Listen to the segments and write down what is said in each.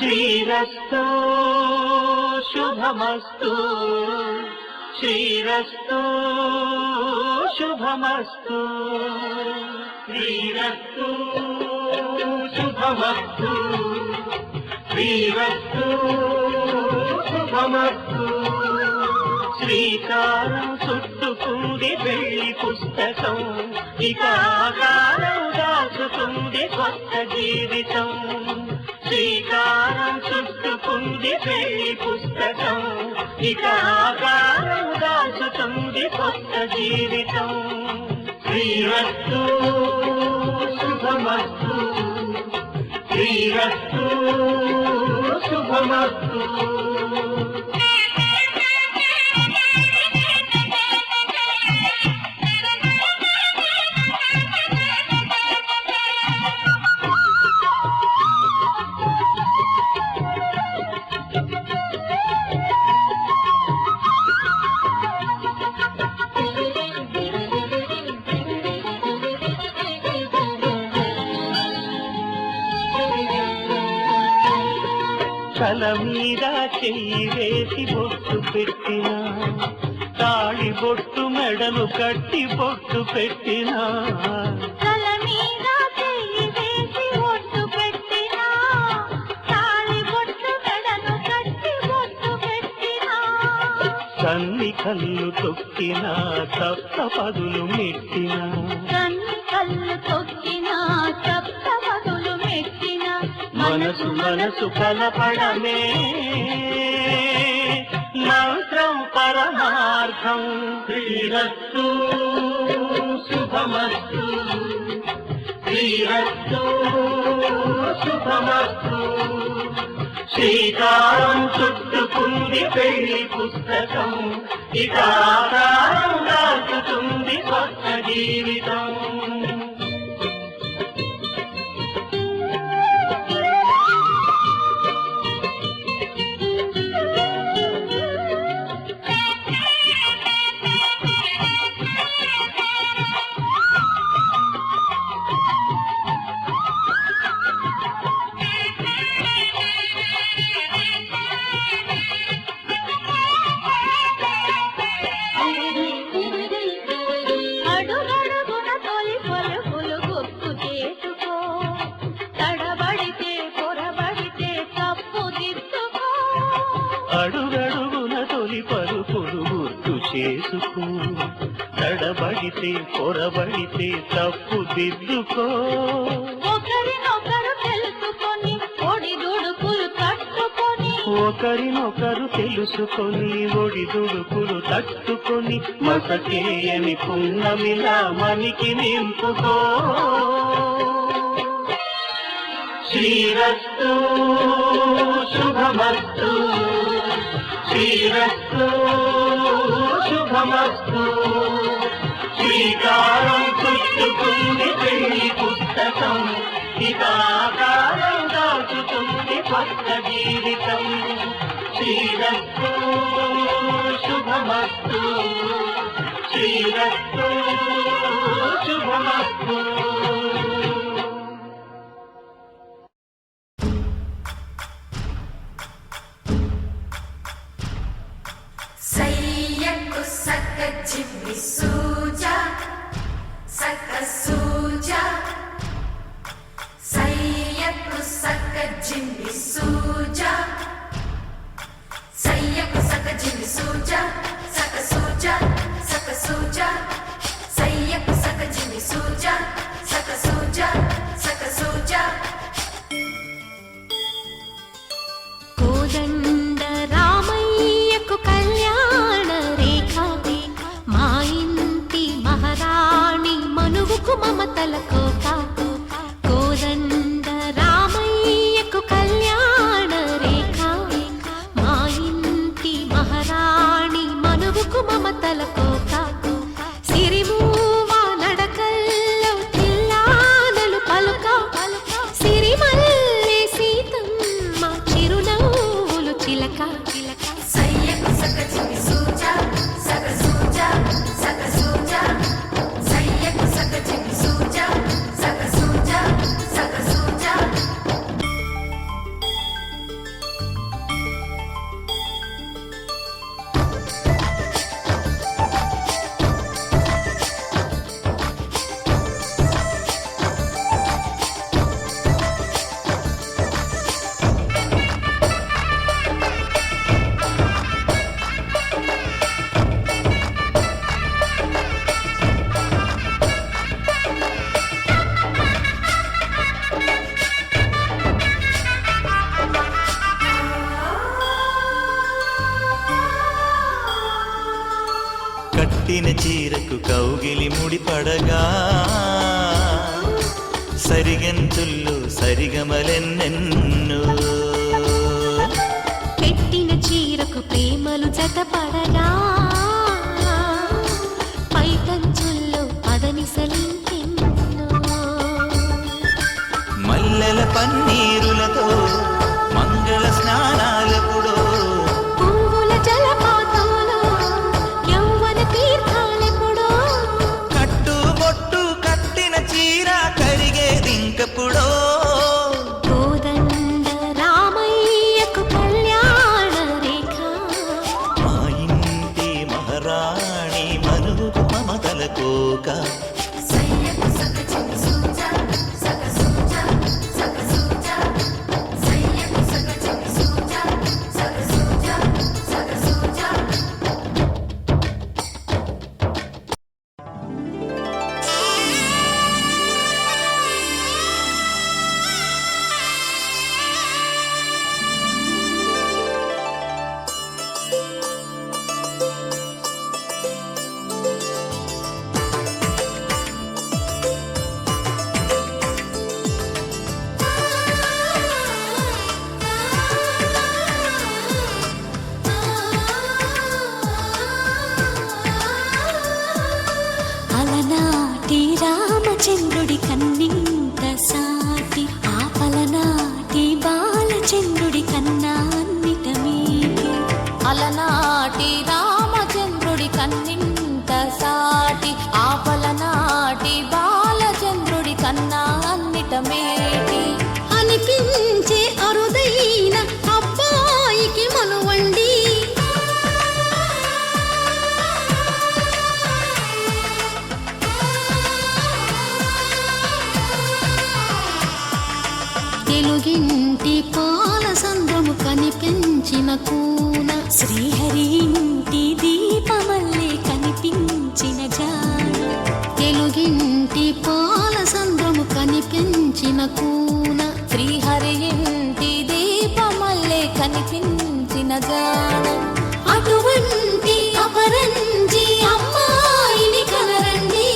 శ్రీరస్తు శుభమస్తు శ్రీరస్తు శుభమస్తు శ్రీరస్తు శుభమస్తు శ్రీరస్తు శుభమస్తు శ్రీకారం చుట్టుకుంది పెళ్లి పుస్తకం ఇక ఆకారం దాచుకుంది కొత్త జీవితం శ్రీకారం చుట్టుకుంది పెళ్లి పుస్తకం ఇక ఆకారం దాచుకుంది కొత్త జీవితం శ్రీరస్తు శుభమస్తు శ్రీరస్తు శుభమస్తు తల మీద చెయ్యి వేసి బొట్టు పెట్టినా తాళి బొట్టు మెడలు కట్టి బొట్టు పెట్టినా తల మీద చెయ్యి వేసి బొట్టు పెట్టినా తాళి బొట్టు మెడలు కట్టి బొట్టు పెట్టినా కన్ని కళ్ళు తొక్కినా తప్ప పదులు మెట్టినా కన్ని కళ్ళు తొక్కినా తప్ప పదులు మెట్టినా మనసు మనసు కలపడమే మంత్రం పరమార్థం శ్రీరస్తు శుభమస్తు శ్రీరస్తు శుభమస్తు శ్రీకారం చుట్టుకుంది పెళ్లి పుస్తకం ఇక ఆకారం దాచుతుంది కొత్త జీవితం అడుగడుగున తొలి పలుకులు గుర్తు చేసుకో తడబడితే పొరబడితే తప్పు దిద్దుకో ఒకరినొకరు తెలుసుకొని ఒడిదుడుకులు తట్టుకొని ఒకరినొకరు తెలుసుకొని ఒడిదుడుకులు తట్టుకొని మసకేయని పున్నమిలా మనికి నింపుకో శ్రీరస్తు శుభమస్తు శ్రీరస్తు శుభమస్తు శ్రీకారం చుట్టుకుంది పెళ్లి పుస్తకం ఇక ఆకారం దాచుతుంది కొత్త జీవితం శ్రీరస్తు శుభమస్తు శ్రీరస్తు శుభమస్తు Jimmy Suja, Saka Suja, Sayaku Saka Jimmy Suja, Sayaku Saka Jimmy Suja, Saka Suja, Saka Suja, Sayaku Saka Jimmy Suja, Saka Suja, Saka Suja. కోదండ రామయ్యకు కళ్యాణ రేఖ మా ఇంటి మహారాణి మనువుకు మమతల కోక కోదండ రామయ్యకు కళ్యాణ రేఖ మా ఇంటి మహారాణి మనువుకు మమతల కోక సిరిమూవ నడకల్లో చిల్లానలు పలుక సిరిమల్లె సీతమ్మ చిరునవ్వులు చిలక Sayaku Saka Jimmy Suja, Saka Suja, Saka Suja, Sayaku Saka Jimmy Suja. చీరకు కౌగిలి ముడిపడగా సరిగంతుల్లో సరిగమలెన్నెన్నో పెట్టిన చీరకు ప్రేమలు జతపడగా పైకంచుల్లో పదనిసలింకెన్నో మల్లెల పన్నీరులతో మంగళ స్నానాలెప్పుడో పువ్వుల జలపాతంలో యౌవన తీర్థాలెప్పుడో కట్టుబొట్టు కట్టిన చీర కరిగేదింకప్పుడో కోదండ రామయ్యకు కళ్యాణ రేఖ మా ఇంటి మహారాణి మనుగు మమతల కోక సయ్యకు సక చిన్ని సూజ సక సూజ సక సూజ సయ్యకు సక చిన్ని సూజ సక సూజ సక సూజ అలనాటి రామచంద్రుడి కన్నింత సాటి ఆపలనాటి బాలచంద్రుడి కన్నా అన్నిట మీది అలనాటి రామచంద్రుడి కన్నింత సాటి ఆపలనాటి బాలచంద్రుడి కన్నా అన్నిట మేటి అనిపించే అరుదైన అబ్బాయికి మనువండి తెలుగింటి పాల సంద్రము కనిపించిన కూన శ్రీహరి ఇంటి దీపమల్లే కనిపించిన జాన తెలుగింటి పాల సంద్రము కనిపించిన కూన శ్రీహరి ఇంటి దీపమల్లే కనిపించిన జాన అటువంటి అపరంజి అమ్మాయిని కనరండి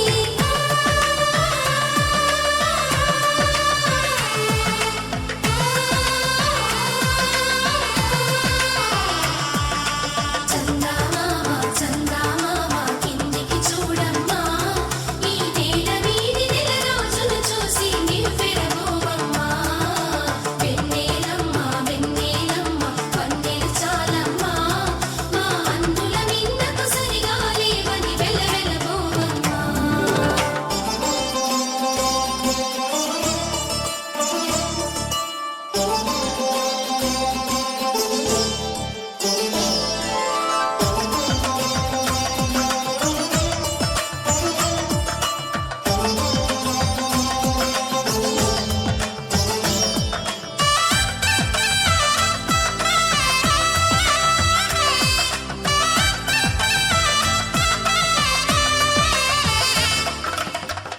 చందమామ చందమామ కిందికి చూడమ్మా ఈ నేల వీధి నెల రోజులు చూసి నివ్వెరబోవమ్మా వెన్నెలమ్మ వెన్నెలమ్మ వన్నెలు చాలమ్మా మా అందుల మిన్నకు సరిగా లేవని వెలవెలబోవమ్మా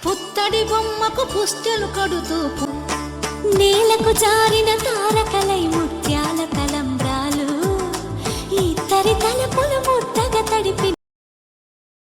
పుత్తడి బొమ్మకు పుస్తెలు కడుతూ నేలకు జారిన తా